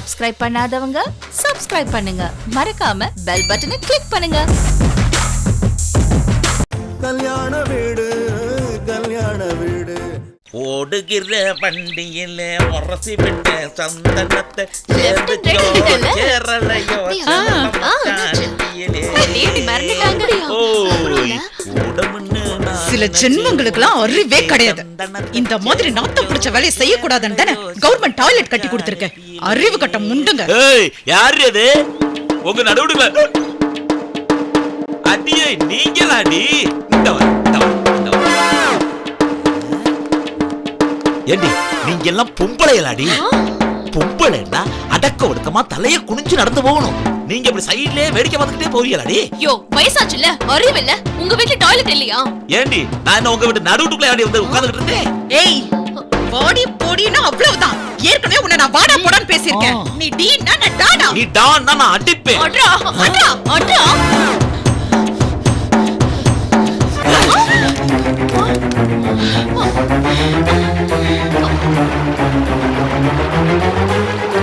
Subscribe பண்ணாதவங்க subscribe பண்ணுங்க, மறக்காம பெல் பட்டனை கிளிக் பண்ணுங்க. கல்யாண வீடு கல்யாண வீடு ஓடுகிற வண்டியில உரசி விட்ட சந்தனத்தை சில ஜென்மங்களுக்குலாம் அறிவே கிடையாது. இந்த மாதிரி நாத்தம் பிடிச்ச வேலையை செய்யக்கூடாதுன்னு தானே கவர்மெண்ட் டாய்லெட் கட்டி கொடுத்திருக்கேன். அறிவு கட்ட முண்டுங்க. யாரு அது உங்க நடுவுல அடியே? நீங்களாடி? ஏண்டி நீங்க எல்லாம் பொம்பளையலாடி? பொம்பளைன்னா அடக்க ஒடுக்கமா தலைய குனிஞ்சு நடந்து போகணும். நீங்க இப்படி சைடுலயே வேடிக்கை பார்த்துக்கிட்டே போவீங்களாடி? யோ வயசாச்சுல, அறிவில்ல? உங்க வீட்ல டாய்லெட் இல்லையா? ஏண்டி நான் என்ன உங்க வீட்டு நடுவுக்குள்ள ஆடி வந்து உட்கார்ந்துட்டு இருந்தேன்? ஏய் வாடி போடினா அவ்வளவுதான். ஏற்கனவே உன்னை நான் வாடா போடான்னு பேசியிருக்கேன். நீ டீனா நான் டாடா. நீ டான்னா நான் அடிப்பேன். அடா அடா அடா.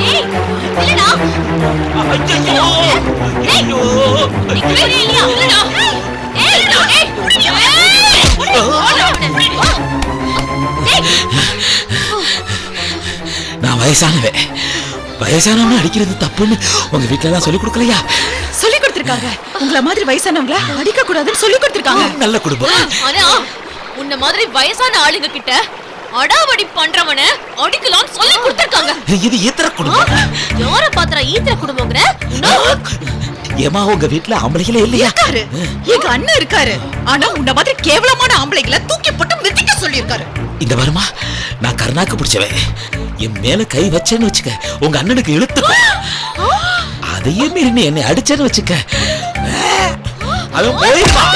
ஏய் இல்லடா. ஐயோ ஐயோ இல்லடா. ஏய் நான் வயசானவன் அடிக்கிறது தப்புன்னு உங்க வீட்டுல எல்லாம் சொல்லி கொடுக்கலையா? சொல்லி கொடுத்திருக்காங்க. உங்கள மாதிரி வயசானவங்கள அடிக்க கூடாதுன்னு சொல்லி கொடுத்திருக்காங்க. நல்ல குடும்பம். ஆனா உன்ன மாதிரி வயசான ஆளுங்க கிட்ட அடாவடி பண்றவன அடிக்கலாம்னு சொல்லி கொடுத்திருக்காங்க. இது ஈத்திர குடும்பம். யார பாத்திர ஈத்திர குடும்பங்கற? ஏமா உங்க வீட்டுல ஆம்பளைகளே இல்லையா? இருக்காரு. எங்க அண்ணன் இருக்காரு. ஆனா உன்ன மாதிரி கேவலமான ஆம்பளைகளை தூக்கி போட்டு மிதிக்க சொல்லி இருக்காரு. இந்த வருமா நான் கருணாக்கு பிடிச்சவன். என் மேல கை வச்சேன்னு வச்சுக்க உங்க அண்ணனுக்கு இழுத்துக்கும். அதையே மீறி நீ என்னை அடிச்சேன்னு வச்சுக்க அவன் போயிருப்பான்.